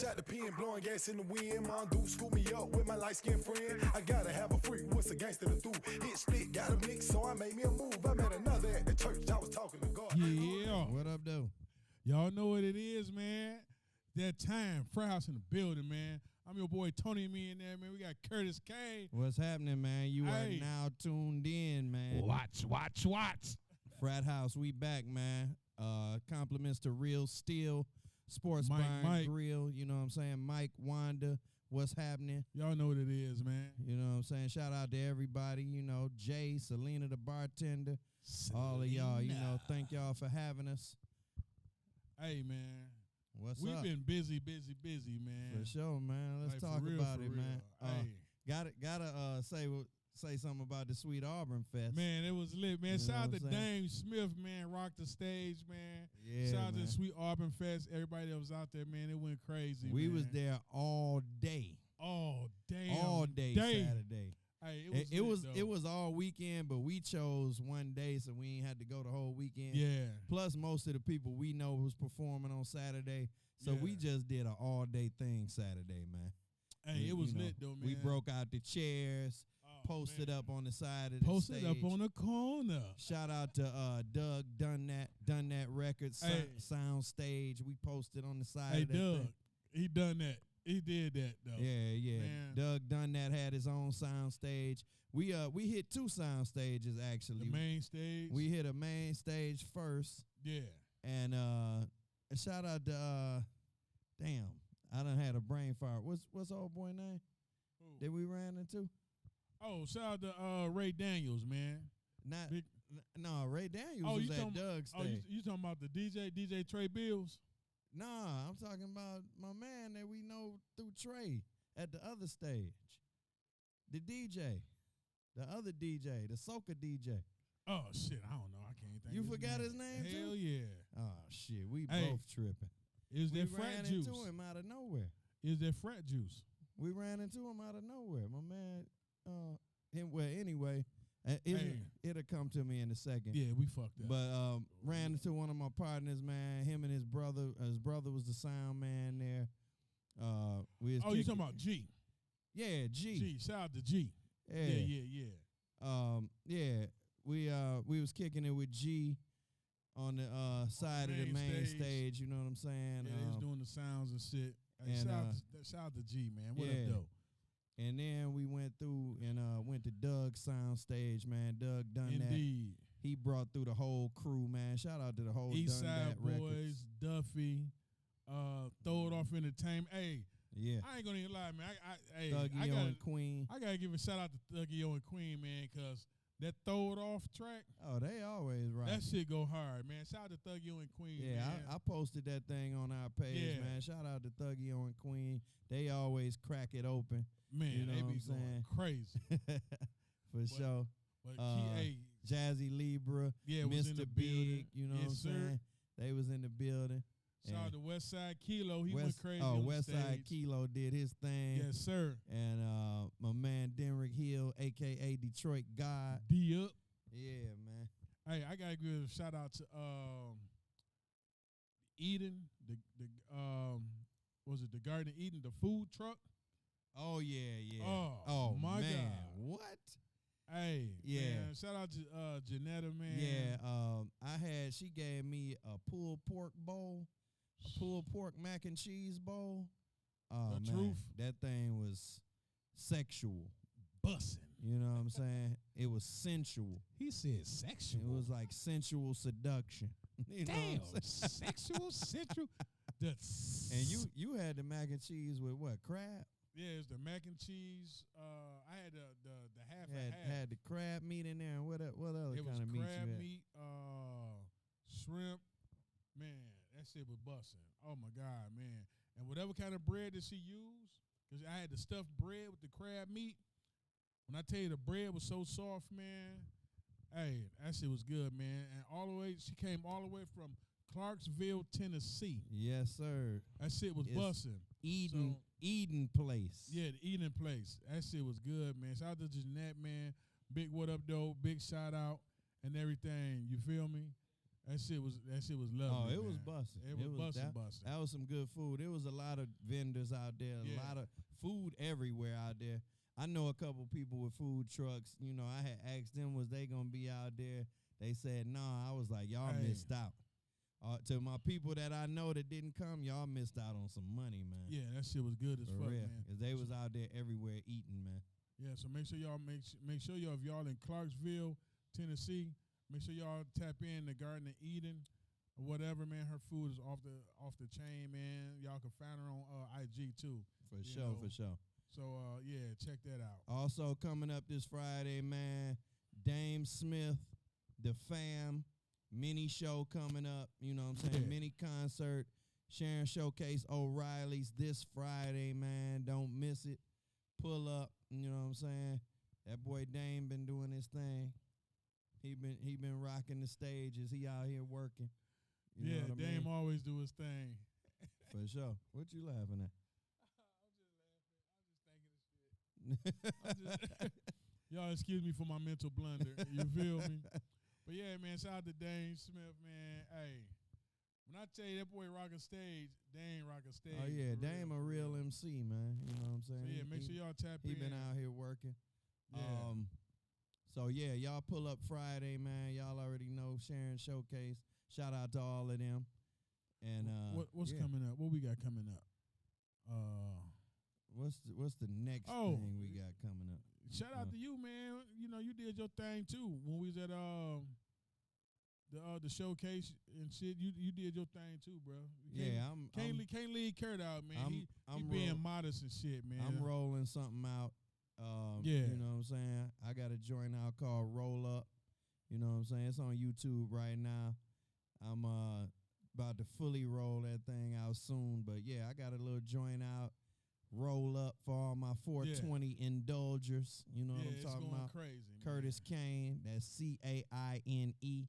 fresh out the pen, blowing gas in the wind. Mom do scoop me up with my light-skinned friend. I gotta have a freak, what's a gangster to do? Hit split, got a mix, so I made me a move. I met another at the church, I was talking to God. Yeah. What up, though? Y'all know what it is, man. That time, Fry House in the building, man. I'm your boy Tony and me in there, man. We got Curtis K. What's happening, man? You are now tuned in, man. Watch. Frat House, we back, man. Compliments to Real Steel, Sports Mike. Bar Grill. You know what I'm saying? Mike, Wanda, what's happening? Y'all know what it is, man. You know what I'm saying? Shout out to everybody. You know, Jay, Selena the bartender, all of y'all. You know, thank y'all for having us. Hey, man. What's We've up? been busy, man. For sure, man. Let's talk about it, man. Gotta say something about the Sweet Auburn Fest. Man, it was lit, man. You Shout out know to what I'm saying? Dame Smith, man. Rocked the stage, man. Yeah, Shout out to man. the Sweet Auburn Fest. Everybody that was out there, man, it went crazy. We man. was there all day. All day Saturday. Hey, it was all weekend, but we chose one day, so we ain't had to go the whole weekend. Yeah. Plus, most of the people we know was performing on Saturday, so we just did an all-day thing Saturday, man. Hey, it was lit, though, man. We broke out the chairs, posted up on the side of the posted stage. up on the corner. Shout out to Doug Done That Records sound stage. We posted on the side of that Doug, thing. he done that. He did that, though. Yeah. Man. Doug Done That had his own sound stage. We hit two sound stages, actually. The main stage. We hit a main stage first. Yeah. And shout out to damn, I done had a brain fart. What's old boy name? Who? That we ran into? Oh, shout out to Ray Daniels, man. No, Ray Daniels was at Doug's stage. You talking about the DJ Trey Bills? Nah, I'm talking about my man that we know through Trey at the other stage. The DJ. The other DJ, the soca DJ. Oh, shit, I don't know. I can't think You of forgot his name, too? Hell yeah. Oh, shit, we both tripping. Is we that frat ran juice? into him out of nowhere. Is that frat juice? We ran into him out of nowhere. My man, anyway, it'll come to me in a second. Yeah, we fucked up. But ran into one of my partners, man. Him and his brother. His brother was the sound man there. You talking about G? Yeah, G. Shout out to G. Yeah. We was kicking it with G on the side of the main stage. You know what I'm saying? Yeah, he's doing the sounds and shit. Hey, shout out to G, man. What up, though? And then we went through and went to Doug's sound stage, man. Doug Done That. Indeed. He brought through the whole crew, man. Shout out to the whole East Done Side That Boys, Records. Duffy, Throw It Off Entertainment. Hey, yeah. I ain't gonna even lie, man. Thuggy-O and Queen. I gotta give a shout out to Thuggy-O and Queen, man, because that Throw It Off track. Oh, they always right. That shit go hard, man. Shout out to Thuggy-O and Queen. Yeah, man. I posted that thing on our page, man. Shout out to Thuggy-O and Queen. They always crack it open. Man, you know they what be I'm saying? Crazy. For sure. But Jazzy Libra, Mr. Big, you know what I'm saying? They was in the building. Shout out to Westside Kilo. He went crazy on the Westside stage. Kilo did his thing. Yes, sir. And my man Denrick Hill, a.k.a. Detroit God. D-Up. Yeah, man. Hey, I got to give a shout out to Eden, was it the Garden of Eden, the food truck? Oh, yeah. Oh my man. God. What? Hey, yeah. Man, shout out to Janetta, man. Yeah, she gave me a pulled pork bowl, a pulled pork mac and cheese bowl. Oh, the man, truth. That thing was sexual. Bussin'. You know what I'm saying? It was sensual. He said sexual. It was like sensual seduction. You know Damn, sexual, sensual. And you had the mac and cheese with what, crab? Yeah, it's the mac and cheese. I had the half Had the crab meat in there. And what other kind of meat you had? It was crab meat, shrimp. Man, that shit was busting. Oh my God, man! And whatever kind of bread that she used, because I had the stuffed bread with the crab meat. When I tell you the bread was so soft, man. Hey, that shit was good, man. And she came all the way from Clarksville, Tennessee. Yes, sir. That shit was busting. Eden Place. Yeah, the Eden Place. That shit was good, man. Shout out to Jeanette, man. Big what up, though. Big shout out and everything. You feel me? That shit was lovely. Oh, it was man. busting. It was busting. That was some good food. There was a lot of vendors out there, a lot of food everywhere out there. I know a couple people with food trucks. You know, I had asked them, was they gonna be out there? They said no. Nah. I was like, y'all missed out. To my people that I know that didn't come, y'all missed out on some money, man. Yeah, that shit was good as For fuck, real. man. Cause they was out there everywhere eating, man. Yeah, so make sure y'all if y'all in Clarksville, Tennessee, make sure y'all tap in the Garden of Eden or whatever, man. Her food is off the chain, man. Y'all can find her on IG too. For sure. So yeah, check that out. Also coming up this Friday, man, Dame Smith, the fam, mini show coming up. You know what I'm saying? Yeah. Mini concert, Sharon Showcase O'Reilly's this Friday, man. Don't miss it. Pull up. You know what I'm saying? That boy Dame been doing his thing. He been rocking the stages. He out here working. You know what I Dame mean? always do his thing. For sure. What you laughing at? Y'all excuse me for my mental blunder. You feel me? But yeah, man, shout out to Dame Smith, man. Hey, when I tell you that boy rocking stage, Dame rocking stage. Oh yeah, Dame a real MC, man. You know what I'm saying? So yeah, make sure y'all tap in. He been out here working. Yeah. So yeah, y'all pull up Friday, man. Y'all already know Sharon Showcase. Shout out to all of them. And what's coming up? What we got coming up? What's the next thing we got coming up? Shout out to you, man. You know, you did your thing too when we was at the showcase and shit. You did your thing too, bro. Can't leave Kurt out, man. He being modest and shit, man. I'm rolling something out. You know what I'm saying? I got a joint out called Roll Up. You know what I'm saying? It's on YouTube right now. I'm about to fully roll that thing out soon. But yeah, I got a little joint out. Roll Up for all my 420 indulgers. You know what I'm talking about? Crazy, Curtis Kane. That's CAINE.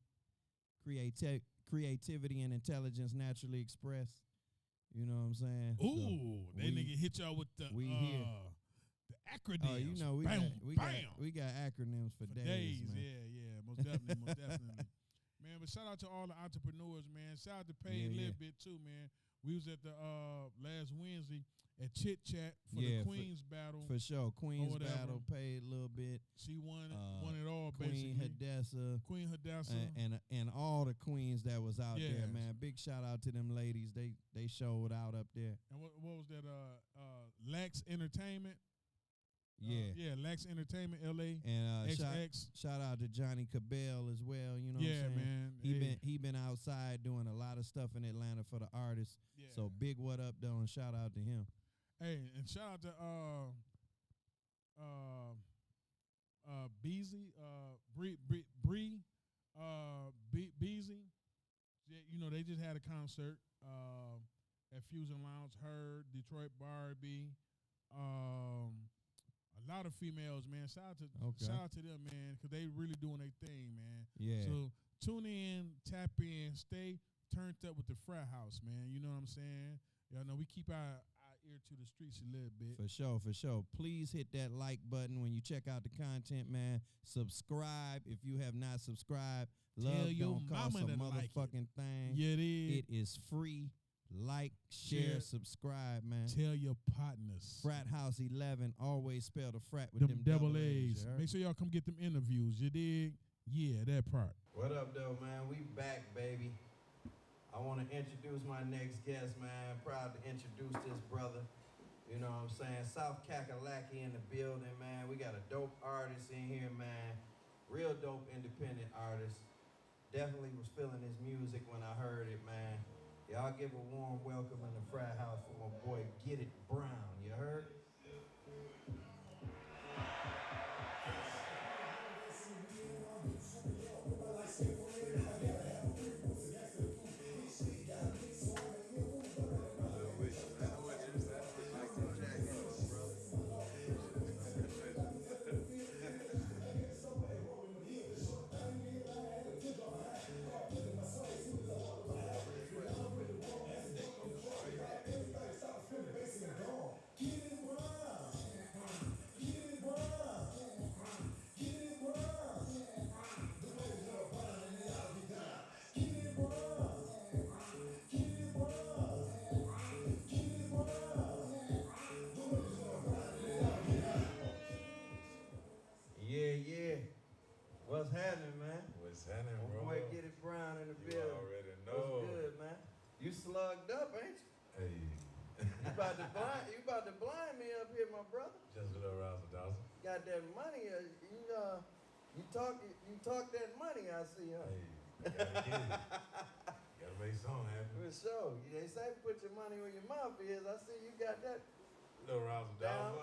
Creativity and intelligence naturally expressed. You know what I'm saying? Ooh, so they nigga hit y'all with the here. The acronyms. Oh, you know we got acronyms for days, man. Yeah, most definitely. Man, but shout out to all the entrepreneurs, man. Shout out to Pay a little bit too, man. We was at the last Wednesday at Chit Chat for the Queen's Battle. For sure. Queen's Battle paid a little bit. She won it all, Queen basically. Queen Hadassah. And all the queens that was out there, man. Big shout out to them ladies. They showed out up there. And what was that? Lex Entertainment. Lex Entertainment, LA. And XX. shout out to Johnny Cabell as well. You know what I'm saying? Man. He been outside doing a lot of stuff in Atlanta for the artists. Yeah. So big what up though, and shout out to him. Hey, and shout out to Beezy, Beezy. You know, they just had a concert at Fusion Lounge. Her, Detroit Barbie, a lot of females, man. Shout out to them, man, because they really doing their thing, man. Yeah. So tune in, tap in, stay turned up with the frat house, man. You know what I'm saying? Y'all know we keep our ear to the streets a little bit. For sure. Please hit that like button when you check out the content, man. Subscribe if you have not subscribed. Love don't cost a motherfucking thing. Yeah, it is. It is free. Like, share, subscribe, man. Tell your partners. Frat House 11, always spell the frat with them double A's. Make sure y'all come get them interviews. You dig? Yeah, that part. What up, though, man? We back, baby. I want to introduce my next guest, man. Proud to introduce this brother. You know what I'm saying? South Kakalaki in the building, man. We got a dope artist in here, man. Real dope independent artist. Definitely was feeling his music when I heard it, man. Y'all give a warm welcome in the frat house for my boy Gettitbrown. You heard? about to blind me up here, my brother. Just a little razzle-dazzle. Got that money, you talk that money, I see, huh? Hey, you gotta get it. You gotta make something happen. For sure. They say put your money where your mouth is. I see you got that Little razzle-dazzle.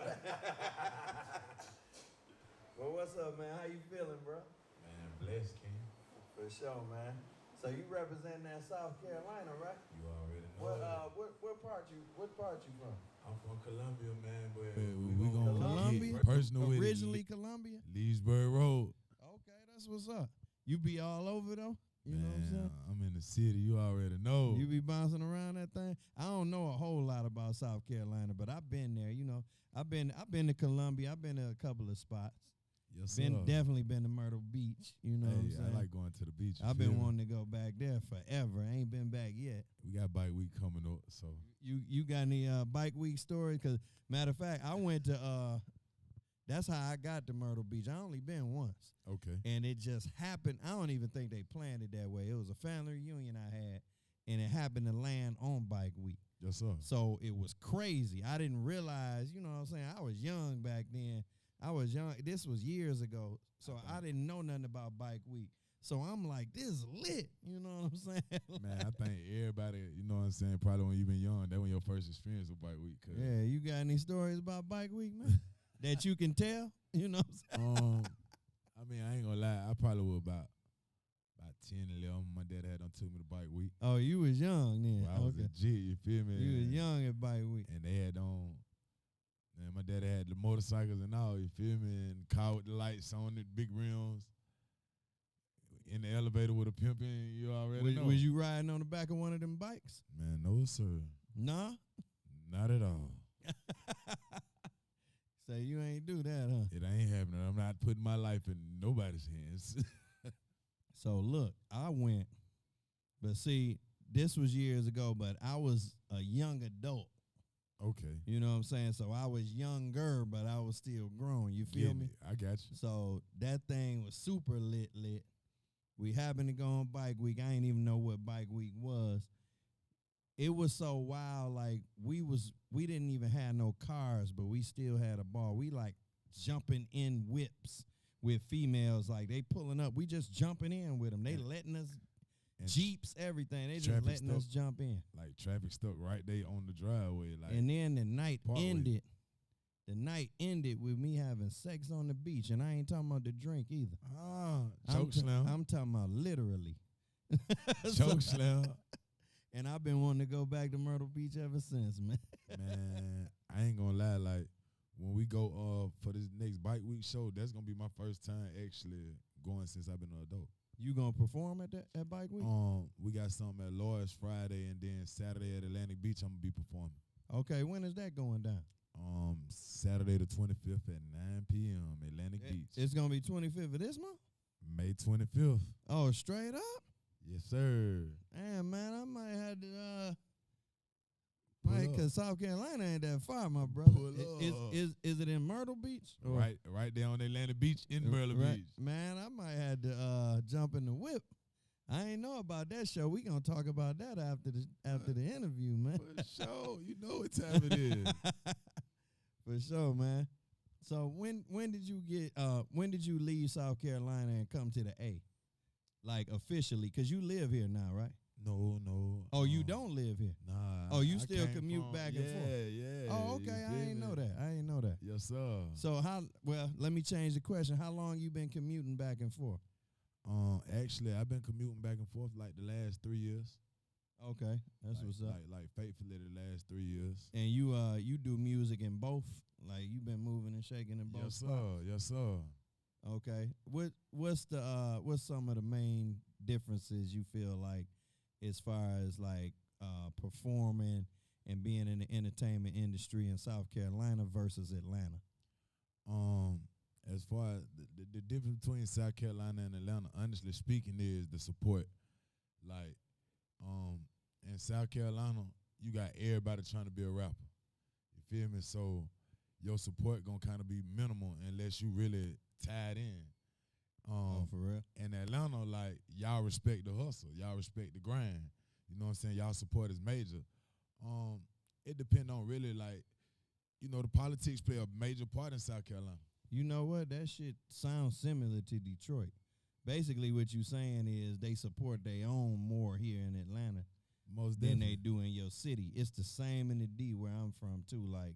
Well, what's up, man? How you feeling, bro? Man, blessed, King. For sure, man. So you representing that South Carolina, right? You already know. What part you from? I'm from Columbia, man, but we gonna Columbia? get personal with it. Originally Columbia? Leesburg Road. Okay, that's what's up. You be all over though? You know what I'm saying? I'm in the city. You already know. You be bouncing around that thing? I don't know a whole lot about South Carolina, but I've been there, you know. I've been to Columbia. I've been to a couple of spots. Yes, Definitely been to Myrtle Beach, you know what I'm saying? I like going to the beach. I've been wanting to go back there forever. I ain't been back yet. We got bike week coming up, so. You got any bike week stories? Because matter of fact, I went to that's how I got to Myrtle Beach. I only been once. Okay. And it just happened. I don't even think they planned it that way. It was a family reunion I had, and it happened to land on bike week. Yes, sir. So it was crazy. I didn't realize, you know what I'm saying? I was young back then. This was years ago, so I didn't know nothing about bike week. So I'm like, this is lit. You know what I'm saying? Man, I think everybody, you know what I'm saying, probably when you been young, that was your first experience with bike week. Yeah, you got any stories about bike week, man? That you can tell? You know what I'm saying? I mean, I ain't gonna lie. I probably was about 10, 11. My dad had done took me to bike week. Oh, you was young then. Well, I was a G, you feel me? You was young at bike week. And they had on, man, my dad had the motorcycles and all, you feel me? And car with the lights on it, big rims. In the elevator with a pimpin', you already know. Was you riding on the back of one of them bikes? Man, no, sir. Nah? Not at all. Say you ain't do that, huh? It ain't happening. I'm not putting my life in nobody's hands. So look, I went, but see, this was years ago, but I was a young adult. Okay. You know what I'm saying? So I was younger, but I was still grown. You feel me? I got you. So that thing was super lit. We happened to go on bike week. I ain't even know what bike week was. It was so wild, like we didn't even have no cars, but we still had a ball. We like jumping in whips with females, like they pulling up. We just jumping in with them. They letting us, Jeeps, everything. They just letting us jump in. Like traffic stuck right there on the driveway. Like, and then the night ended. The night ended with me having sex on the beach, and I ain't talking about the drink either. Choke slam. I'm talking about literally. Choke slam. And I've been wanting to go back to Myrtle Beach ever since, man. Man, I ain't gonna lie. Like when we go for this next bike week show, that's gonna be my first time actually going since I've been an adult. You gonna perform at bike week? We got something at Lloyd's Friday, and then Saturday at Atlantic Beach I'm gonna be performing. Okay, when is that going down? Saturday the 25th at 9 p.m. Atlantic Beach. It's gonna be 25th of this month? May 25th. Oh, straight up? Yes, sir. Damn, man, I might have to because South Carolina ain't that far, my brother. Is it in Myrtle Beach? Right there on Atlantic Beach in Myrtle Beach. Man, I might have to jump in the whip. I ain't know about that show. We gonna talk about that after the interview, man. For sure. You know what time it is. For sure, man. So when did you leave South Carolina and come to the A? Like officially, because you live here now, right? No. Oh, you don't live here? Nah. Oh, you still commute back and forth? Yeah. Oh, okay. I ain't know that. Yes, sir. So let me change the question. How long you been commuting back and forth? Actually, I've been commuting back and forth like the last 3 years. Okay, that's what's up. Like faithfully the last 3 years. And you do music in both? Like you been moving and shaking in both? Yes, sir. Okay. What's some of the main differences you feel like as far as like performing and being in the entertainment industry in South Carolina versus Atlanta? As far as the difference between South Carolina and Atlanta, honestly speaking, is the support. Like, in South Carolina, you got everybody trying to be a rapper. You feel me? So your support gonna kind of be minimal unless you really tied in. For real? In Atlanta, like, y'all respect the hustle. Y'all respect the grind. You know what I'm saying? Y'all support is major. it depends on really like, the politics play a major part in South Carolina. You know what? That shit sounds similar to Detroit. Basically, what you saying is they support their own more here in Atlanta Most than definitely. they do in your city. It's the same in the D where I'm from too. Like,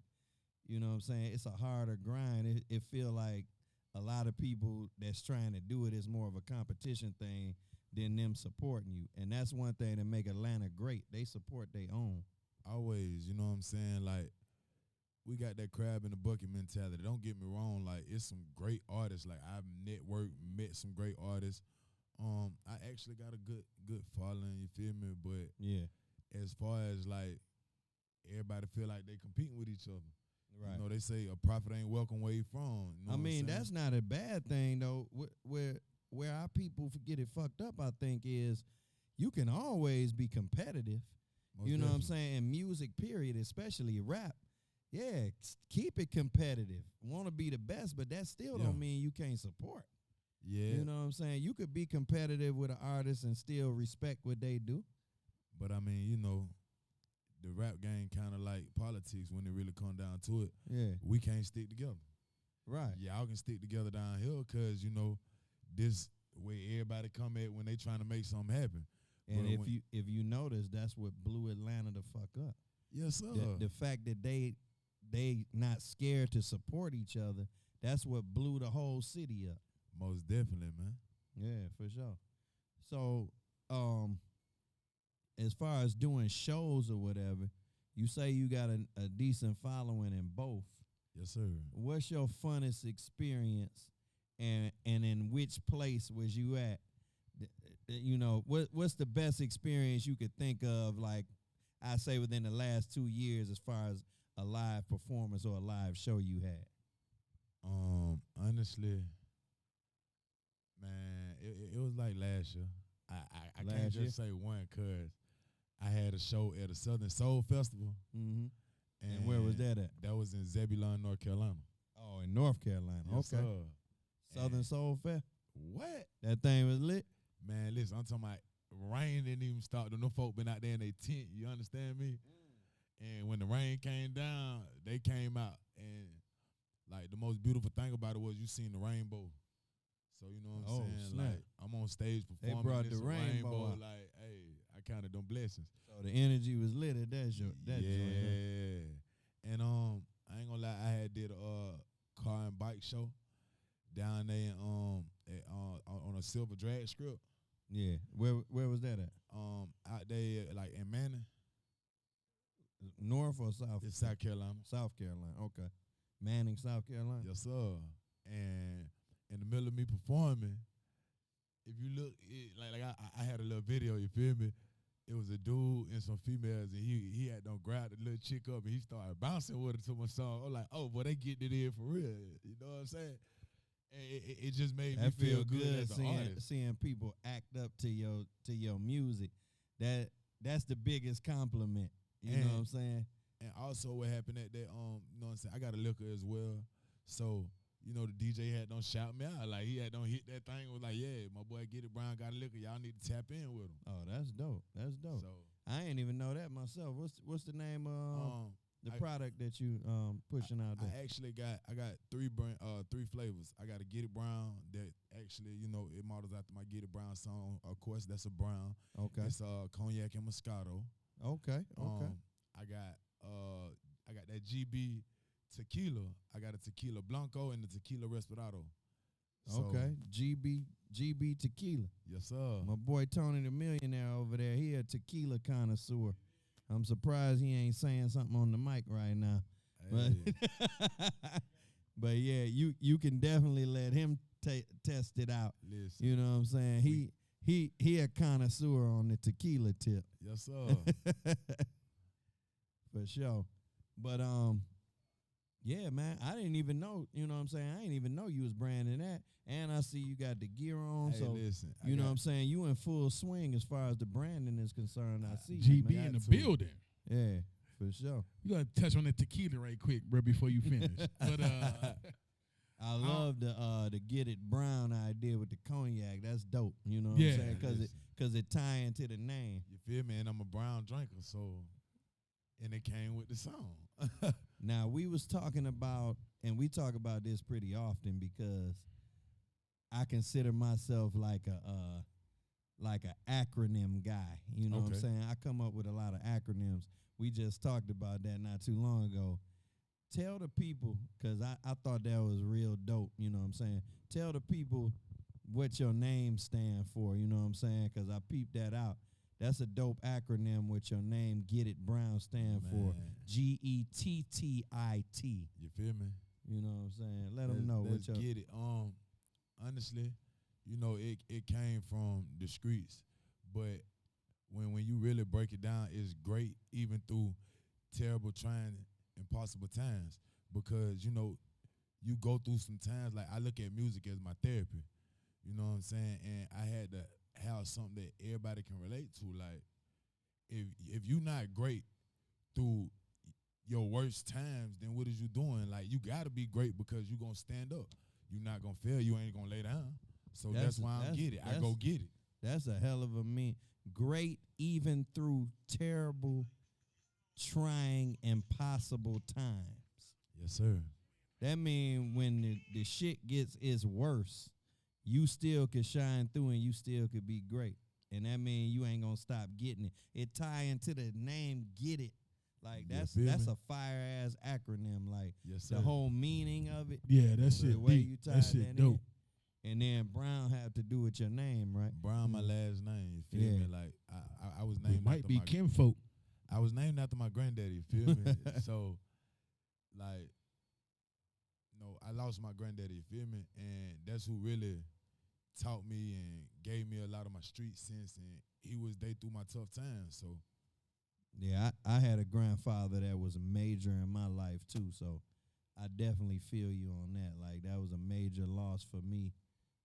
you know what I'm saying? It's a harder grind. It feel like a lot of people that's trying to do it is more of a competition thing than them supporting you. And that's one thing that make Atlanta great. They support their own. Always, you know what I'm saying? Like, we got that crab in the bucket mentality. Don't get me wrong, like it's some great artists. Like I've networked, met some great artists. I actually got a good following, you feel me? But Yeah. as far as like everybody feel like they competing with each other. Right. You know, they say a prophet ain't welcome where he from. You know I what I'm mean, saying? that's not a bad thing though. Where our people get it fucked up, I think, is you can always be competitive. Most You know what I'm definitely. saying? In music, period, especially rap. Yeah, keep it competitive. Want to be the best, but that still Yeah. don't mean you can't support. Yeah. You know what I'm saying? You could be competitive with an artist and still respect what they do. But I mean, the rap game kind of like politics when it really come down to it. Yeah, We can't stick together. right. Y'all can stick together down here because, this way everybody come at when they trying to make something happen. And But if you notice, that's what blew Atlanta the fuck up. Yes, sir. The fact that they not scared to support each other, that's what blew the whole city up. Most definitely, man. Yeah, for sure. So, as far as doing shows or whatever, you say you got a decent following in both. Yes, sir. What's your funnest experience, and in which place was you at? What's the best experience you could think of? Like, I say within the last 2 years, as far as a live performance or a live show you had. Honestly, man, it was like last year. I can't Last year? just say one because I had a show at a Southern Soul Festival. Mm-hmm. And where was that at? That was in Zebulon, North Carolina. Oh, in North Carolina. Yes, Okay. sir. Southern And Soul Fair. What? That thing was lit. Man, listen, I'm talking about rain didn't even start. No folk been out there in their tent. You understand me? And when the rain came down, they came out. And, like, the most beautiful thing about it was you seen the rainbow. So, you know what I'm saying? Snap. Like, I'm on stage They performing. brought and the it's a rainbow out. Like, hey, I counted them blessings. So the energy was lit at that joint. yeah. Joint. And I ain't gonna lie, I had did a car and bike show down there on a Silver Drag Strip. Yeah. Where was that at? Out there like in Manning, North or South? it's South Carolina. South Carolina. Okay. Manning, South Carolina. Yes, sir. And in the middle of me performing, if you look, I had a little video. You feel me? It was a dude and some females, and he had done grabbed the little chick up, and he started bouncing with her to my song. I'm like, oh, boy, they getting it in for real. You know what I'm saying? And it just made me That feel good as an seeing artist. seeing people act up to your music. That's the biggest compliment. You know what I'm saying? And also what happened at that, you know what I'm saying? I got a liquor as well. So, the DJ had don't shout me out. Like, he had don't hit that thing. Was like, yeah, my boy Gettitbrown got a liquor. Y'all need to tap in with him. Oh, that's dope. That's dope. So, I ain't even know that myself. What's the name of the product that you pushing out there? I actually got three flavors. I got a Gettitbrown that actually, it models after my Gettitbrown song. Of course, that's a brown. Okay. It's cognac and Moscato. Okay. I got that GB tequila. I got a tequila blanco and a tequila respirado. So, Okay. GB tequila. Yes, sir. My boy Tony the Millionaire over there, he a tequila connoisseur. I'm surprised he ain't saying something on the mic right now. Hey. But yeah, you can definitely let him test it out. Listen. You know what I'm saying? He a connoisseur on the tequila tip. Yes, sir. For sure. But yeah, man, I didn't even know, you know what I'm saying? I didn't even know you was branding that. And I see you got the gear on, Hey, so listen. you know what I'm saying? You in full swing as far as the branding is concerned, I see. GB man. in the to. building. Yeah, for sure. You gotta touch on that tequila right quick, bro, before you finish. But I love the Get It Brown idea with the cognac. That's dope. You know what Yeah. I'm saying? Listen. Cause it tie into the name. You feel me? And I'm a brown drinker, so and it came with the song. Now we was talking about, and we talk about this pretty often because I consider myself like a acronym guy. You know what I'm Okay. saying? I come up with a lot of acronyms. We just talked about that not too long ago. Tell the people, because I thought that was real dope, you know what I'm saying? Tell the people what your name stand for, you know what I'm saying? Because I peeped that out. That's a dope acronym with your name, Gettitbrown, stand for Man. Getttit. You feel me? You know what I'm saying? Let them know Let's what your... get it. Honestly, you know, it came from the streets, but when you really break it down, it's great even through terrible, trying, impossible times, because you know you go through some times. Like, I look at music as my therapy. You know what I'm saying? And I had to have something that everybody can relate to. Like, if you're not great through your worst times, then what is you doing? Like, you gotta be great because you gonna stand up. You're not gonna fail. You ain't gonna lay down. So that's why I get it. I go get it. That's a hell of a mean. Great even through terrible, trying, impossible times. Yes, sir. That mean when the shit gets its worse, you still could shine through and you still could be great. And that mean you ain't gonna stop getting it. It tie into the name Get It. Like You that's feel me? a fire ass acronym. Like Yes, the sir. whole meaning of it. Yeah, that the shit way deep. you That tied shit that in. dope. And then Brown have to do with your name, right? Brown, my Mm. last name. You feel Yeah. me? Like I was We named might after be my kinfolk. I was named after my granddaddy. You feel me? So, like, no, I lost my granddaddy. You feel me? And that's who really taught me and gave me a lot of my street sense. And he was there through my tough times. So, Yeah, I had a grandfather that was a major in my life too, so I definitely feel you on that. Like that was a major loss for me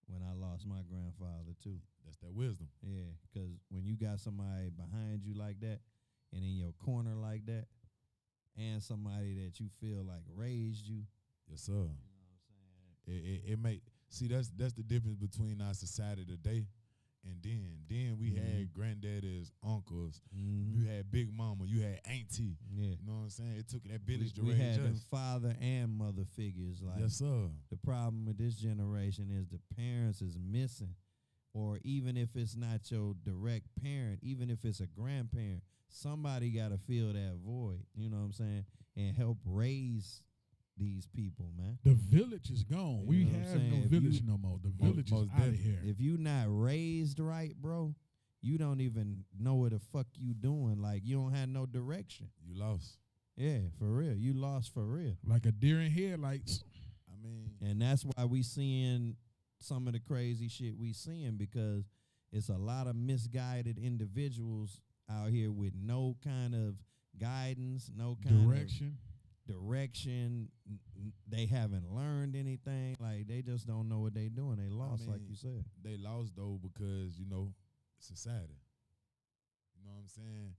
when I lost my grandfather too. that's that wisdom. Yeah, because when you got somebody behind you like that and in your corner like that, and somebody that you feel like raised you, Yes, sir. you know what I'm saying? It make see that's the difference between our society today and then we had granddaddies, uncles, you had big mama, you had auntie. Yeah. You know what I'm saying? It took that village to We raise had them us. father and mother figures. Like Yes, sir. the problem with this generation is the parents is missing, or even if it's not your direct parent, even if it's a grandparent, somebody got to fill that void. You know what I'm saying? And help raise these people, man. The village is gone. You We know what I'm have saying? no If village you- no more. The Most village is out of definitely. here. If you not raised right, bro, you don't even know what the fuck you doing. Like you don't have no direction. You lost. Yeah, for real. You lost for real. Like a deer in headlights. I mean, And that's why we seeing some of the crazy shit we seeing, because it's a lot of misguided individuals out here with no kind of guidance, no kind Direction. of direction. They haven't learned anything. Like they just don't know what they doing. They lost, like mean, you said. they lost though because, you know, society. You know what I'm saying?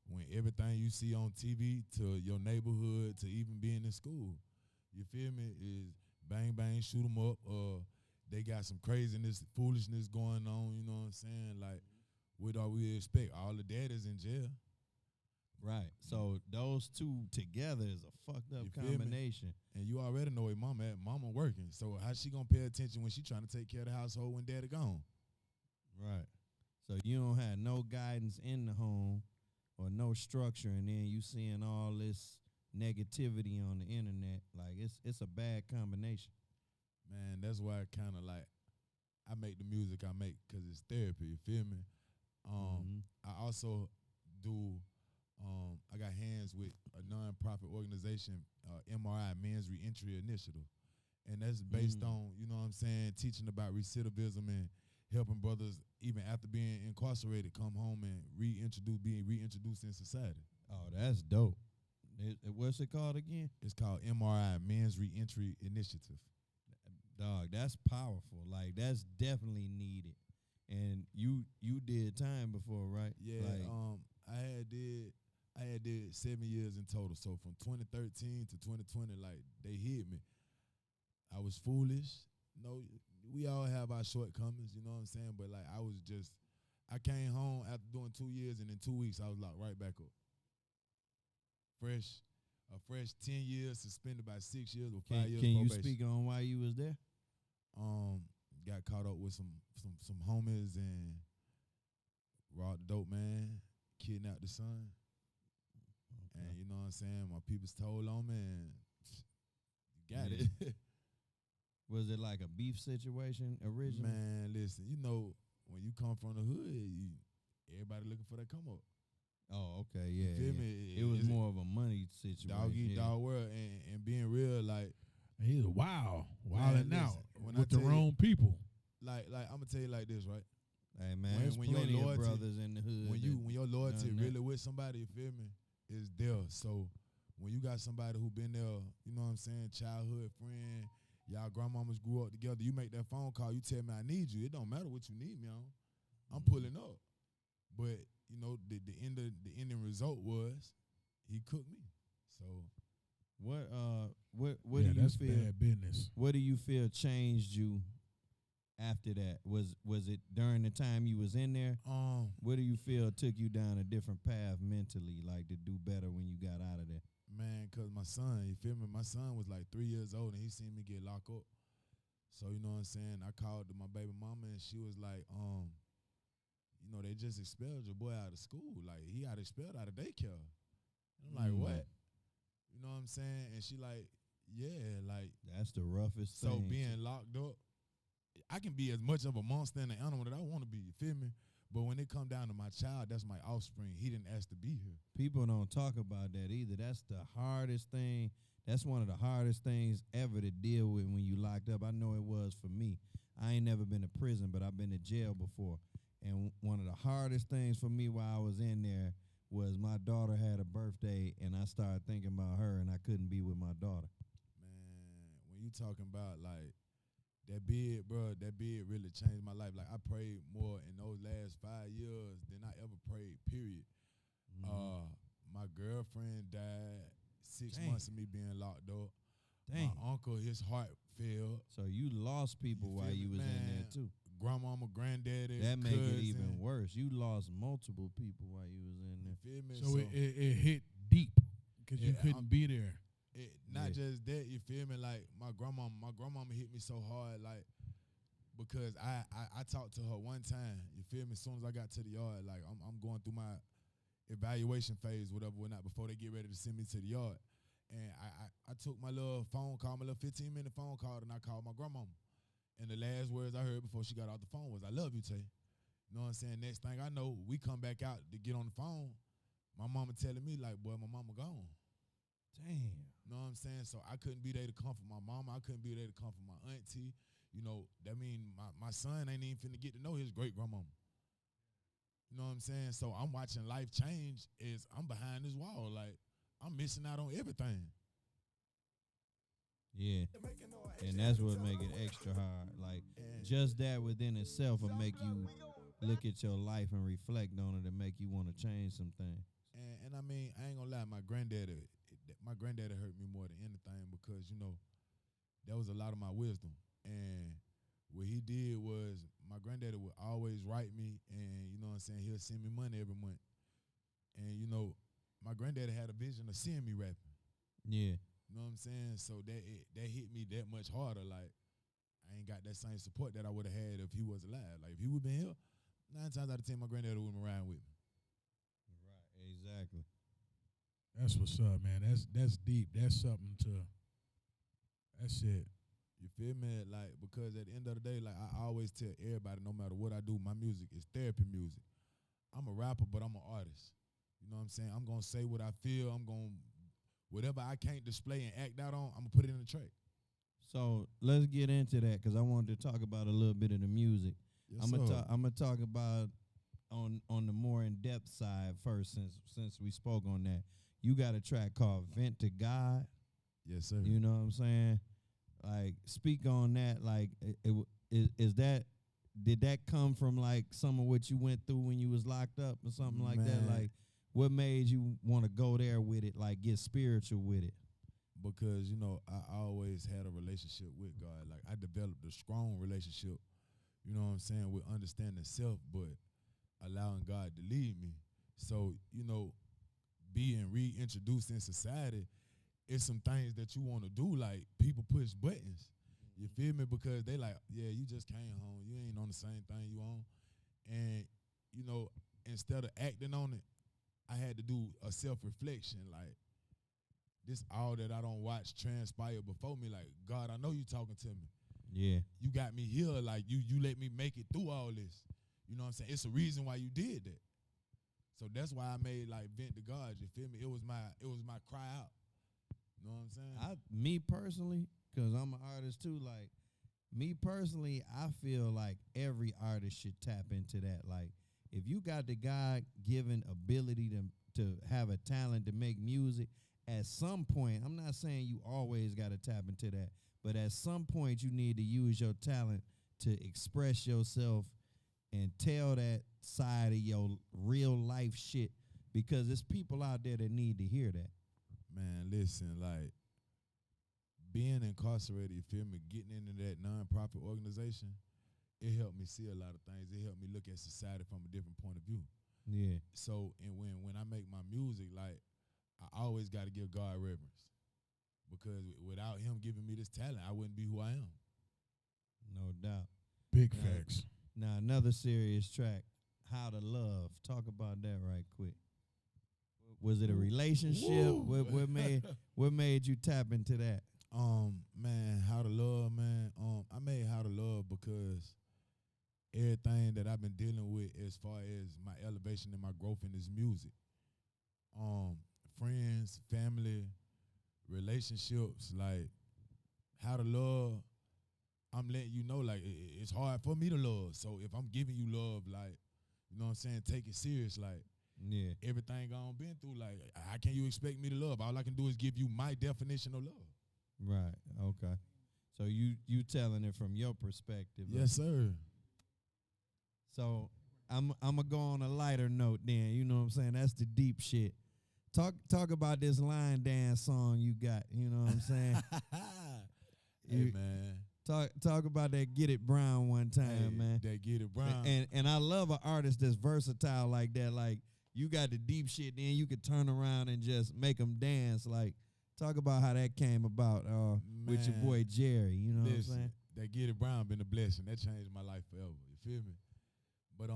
When everything you see on TV to your neighborhood to even being in school, you feel me, is bang bang, shoot 'em up, they got some craziness, foolishness going on, you know what I'm saying? Like, what are we to expect? All the daddies in jail. Right. So those two together is a fucked up You feel me? combination. And you already know where mama at. Mama working. So how she gonna pay attention when she trying to take care of the household when daddy gone? Right. So you don't have no guidance in the home or no structure, and then you seeing all this negativity on the internet. Like it's a bad combination. Man, that's why I kind of like, I make the music I make because it's therapy, you feel me? I also do, I got hands with a non-profit organization, MRI, Men's Reentry Initiative. And that's based on, you know what I'm saying, teaching about recidivism and helping brothers, even after being incarcerated, come home and being reintroduced in society. Oh, that's dope. What's it called again? It's called MRI, Men's Reentry Initiative. Dog, that's powerful. Like that's definitely needed. And you did time before, right? Yeah, Like, I had did 7 years in total. So from 2013 to 2020, like they hit me. I was foolish. No, we all have our shortcomings, you know what I'm saying? But like I came home after doing 2 years, and in 2 weeks I was locked right back up. fresh 10 years suspended by 6 years with Can, 5 years can you probation. speak on why you was there? Got caught up with some homies and robbed the dope man, kidnapped the son. And you know what I'm saying? My people's told on me and got Yeah. it. Was it like a beef situation originally? Man, listen, you know, when you come from the hood, everybody looking for that come up. Oh, okay, yeah. Feel yeah. me? It was It's more of a money situation. dog eat yeah. dog world and being real, like He's wilding listen, out when with I the tell you- wrong people. like I'm gonna tell you like this, right? Hey man, When- there's when your plenty of loyalty- brothers in the hood. When your loyalty done that. really with somebody, you feel me, is there. So when you got somebody who been there, you know what I'm saying, childhood friend, y'all grandmamas grew up together, you make that phone call, you tell me I need you. It don't matter what you need me on. I'm pulling up. But you know, the ending result was he cooked me. So What Yeah, do you that's feel? bad business. What do you feel changed you after that? Was it during the time you was in there? What do you feel took you down a different path mentally, like to do better when you got out of there? man, cause my son, you feel me? My son was like 3 years old and he seen me get locked up. So you know what I'm saying? I called to my baby mama and she was like, you know, they just expelled your boy out of school. Like he got expelled out of daycare. And I'm like, what? You know what I'm saying? And she like, yeah, like That's the roughest so thing. being locked up, I can be as much of a monster and an animal that I want to be, you feel me? But when it come down to my child, that's my offspring. He didn't ask to be here. People don't talk about that either. That's the hardest thing. That's one of the hardest things ever to deal with when you locked up. I know it was for me. I ain't never been to prison, but I've been to jail before. And one of the hardest things for me while I was in there was my daughter had a birthday, and I started thinking about her, and I couldn't be with my daughter. Man, when you talking about like that bid, bro, that bid really changed my life. Like I prayed more in those last 5 years than I ever prayed, period. My girlfriend died 6 Dang. months of me being locked up. Dang. My uncle, his heart failed. So you lost people You while feel you me? was in there Man, too. Grandmama, granddaddy, That make cousin, it even worse. You lost multiple people while you was in You there. feel me? So it hit deep because you Yeah, couldn't be there. Not Yeah. just that, you feel me? Like my grandmama hit me so hard, like because I talked to her one time, you feel me? As soon as I got to the yard, like I'm going through my evaluation phase, whatnot, before they get ready to send me to the yard. And I took my little phone call, my little 15-minute phone call, and I called my grandmama. And the last words I heard before she got off the phone was, I love you, Tay. You know what I'm saying? Next thing I know, we come back out to get on the phone. My mama telling me, like, boy, my mama gone. Damn. You know what I'm saying? So I couldn't be there to comfort my mama. I couldn't be there to comfort my auntie. You know, that mean my son ain't even finna get to know his great-grandmama. You know what I'm saying? So I'm watching life change as I'm behind this wall. Like, I'm missing out on everything. Yeah. And that's what make it extra hard. Like, And just that within itself will make you look at your life and reflect on it and make you want to change some things. And I mean, I ain't gonna lie, my granddaddy hurt me more than anything because, you know, that was a lot of my wisdom. And what he did was my granddaddy would always write me and, you know what I'm saying, he'll send me money every month. And, you know, my granddaddy had a vision of seeing me rapping. Yeah. You know what I'm saying? So that hit me that much harder. Like, I ain't got that same support that I would have had if he was alive. Like, if he would have been here, 9 times out of 10, my granddaddy would have been around with me. Right. Exactly. That's what's up, man. That's deep. That's something to. That's it. You feel me? Like, because at the end of the day, like, I always tell everybody, no matter what I do, my music is therapy music. I'm a rapper, but I'm an artist. You know what I'm saying? I'm going to say what I feel. I'm going to, whatever I can't display and act out on, I'm going to put it in the track. So let's get into that because I wanted to talk about a little bit of the music. Yes, I'm sir. gonna talk about on the more in depth side first, since we spoke on that. You got a track called "Vent to God." Yes, sir. You know what I'm saying? Like, speak on that. Like, did that come from like some of what you went through when you was locked up or something like that? Man. Like, what made you want to go there with it? Like, get spiritual with it? Because, you know, I always had a relationship with God. Like, I developed a strong relationship, you know what I'm saying, with understanding self, but allowing God to lead me. So, you know, being reintroduced in society, it's some things that you want to do. Like people push buttons. You feel me? Because they like, yeah, you just came home. You ain't on the same thing you on. And, you know, instead of acting on it, I had to do a self-reflection. Like, this all that I don't watch transpire before me. Like, God, I know you talking to me. Yeah. You got me here. Like, you let me make it through all this. You know what I'm saying? It's a reason why you did that. So that's why I made, like, Vent to God. You feel me? It was my cry out. You know what I'm saying? Me personally, because I'm an artist too, like, me personally, I feel like every artist should tap into that. Like, if you got the God-given ability to have a talent to make music, at some point, I'm not saying you always got to tap into that, but at some point you need to use your talent to express yourself and tell that side of your real life shit, because there's people out there that need to hear that. Man, listen, like, being incarcerated, you feel me, getting into that nonprofit organization, it helped me see a lot of things. It helped me look at society from a different point of view. Yeah. So, and when I make my music, like, I always got to give God reverence, because without him giving me this talent, I wouldn't be who I am. No doubt. Big facts. Now, another serious track, How to Love. Talk about that right quick. Was it a relationship? What made you tap into that? Man, How to Love, man. I made How to Love because everything that I've been dealing with as far as my elevation and my growth in this music. Friends, family, relationships, like How to Love, I'm letting you know, like, it's hard for me to love. So if I'm giving you love, like, you know what I'm saying, take it serious. Like, Yeah. everything I've been through, like, how can you expect me to love? All I can do is give you my definition of love. Right. Okay. So you telling it from your perspective. Yes, sir. So I'm gonna go on a lighter note then. You know what I'm saying? That's the deep shit. Talk about this line dance song you got. You know what I'm saying? Hey, man. Talk about that Gettitbrown one time, man. That Gettitbrown. And I love an artist that's versatile like that. Like, you got the deep shit, then you could turn around and just make them dance. Like, talk about how that came about with your boy Jerry. You know what I'm saying? That Gettitbrown been a blessing. That changed my life forever. You feel me? But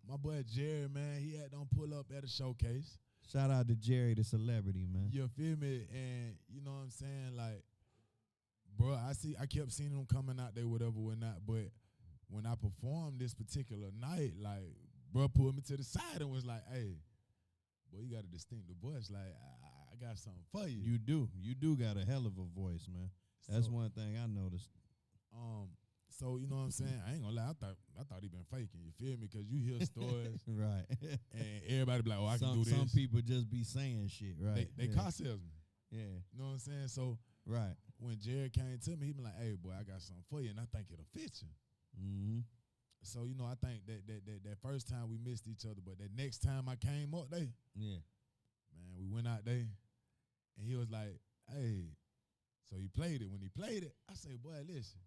my boy Jerry, man, he had to pull up at a showcase. Shout out to Jerry, the celebrity, man. You feel me? And you know what I'm saying? Like, bro, I kept seeing him coming out there, whatever, whatnot. But when I performed this particular night, like, bro pulled me to the side and was like, hey, boy, you got a distinctive voice. Like, I got something for you. You do got a hell of a voice, man. That's one thing I noticed. So, you know what I'm saying? I ain't gonna lie, I thought he been faking, you feel me? Because you hear stories. Right. And everybody be like, oh, I can do this. Some people just be saying shit, right? They car salesmen. Yeah. You know what I'm saying? So, right. when Jared came to me, he been like, hey, boy, I got something for you, and I think it'll fit you. Mm-hmm. So, you know, I think that first time we missed each other, but that next time I came up there, yeah, man, we went out there, and he was like, hey, so he played it. When he played it, I said, boy, listen,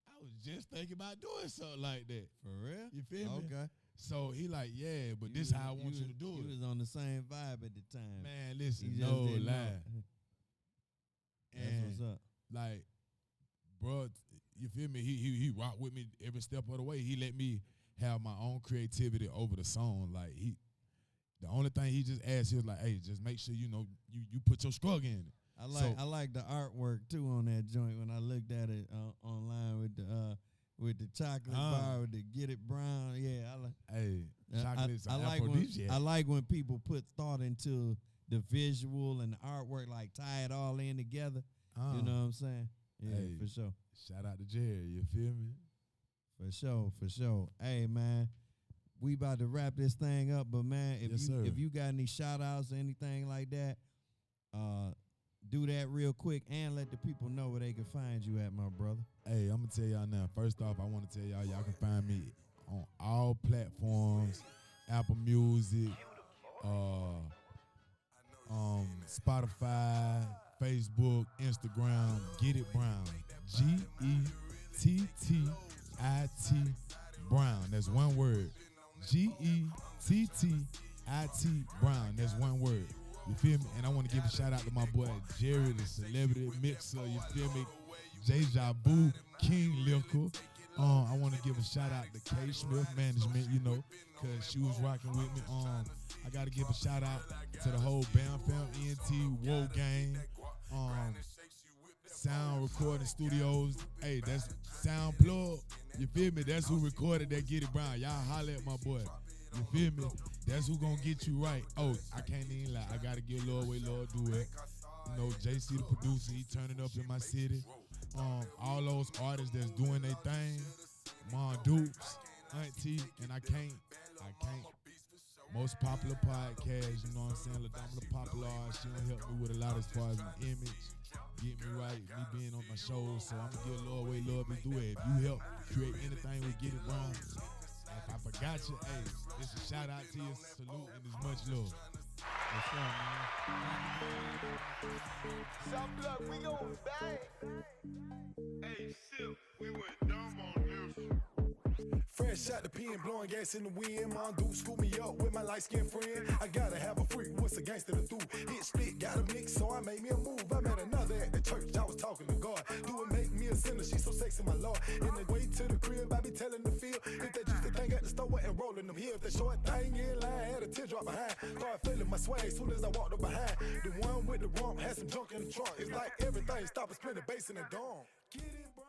I was just thinking about doing something like that. For real? You feel me? Okay. So he like, yeah, but this how I want you to do it. He was on the same vibe at the time. Man, listen, He just no didn't know. lie. That's what's up. Like, bro, you feel me? He rocked with me every step of the way. He let me have my own creativity over the song. Like, the only thing he just asked, he was like, hey, just make sure you know you put your struggle in it. I like the artwork too on that joint when I looked at it online with the chocolate bar with the Gettitbrown. Yeah, I like. Hey, chocolate's I like when people put thought into the visual and the artwork, like tie it all in together. You know what I'm saying? Yeah, hey, for sure. Shout out to Jerry, you feel me? For sure. Hey, man, we about to wrap this thing up, but man, if you got any shout outs or anything like that, do that real quick and let the people know where they can find you at, my brother. Hey, I'm gonna tell y'all now. First off, I want to tell y'all can find me on all platforms: Apple Music, Spotify, Facebook, Instagram. Gettitbrown, Gettitbrown. That's one word. Gettitbrown. That's one word. You feel me? And I want to give a shout out to my boy Jerry, the celebrity mixer. You feel me? Deja Vu, King Liquor. I want to give a shout out to K Smith Management, you know, cause she was rocking with me. I gotta give a shout out to the whole Bam Fam ENT Woe Gang. Sound Recording Studios. Hey, that's Sound Plug. You feel me? That's who recorded that Gettitbrown. Y'all holler at my boy. You feel me? That's who gonna get you right. Oh, I can't even lie. I gotta give Lord way Lord do it. You know, JC the producer, he turning up in my city. All those artists that's doing their thing. Mon Dukes, Auntie, and I can't. Most popular podcast, you know what I'm saying? LaDama Popular, she done help me with a lot as far as my image. Get me right, me being on my shows. So I'm gonna give Lord way Lord be do it. If you help create anything with Gettitbrown, if I forgot you, hey, it's a shout out to you, salute, and as much love. What's up, man? Some blood, we gon' bang. Hey, Silk, we went dumb on this. Fresh out the pen, blowing gas in the wind. Mon Duke scoop me up with my light-skinned friend. I gotta have a freak, what's a gangster to do? Hit split, got a mix, so I made me a move. I met another at the church, I was talking to God. Do it make me a sinner, she so sexy, my Lord. In the way to the crib, I be telling the feel. If they juice the thing at the store and rolling them here. If they short thing in line, had a teardrop behind. Start feeling my swag soon as I walked up behind. The one with the rump had some junk in the trunk. It's like everything, stop and split the bass in the dome. Get it, bro.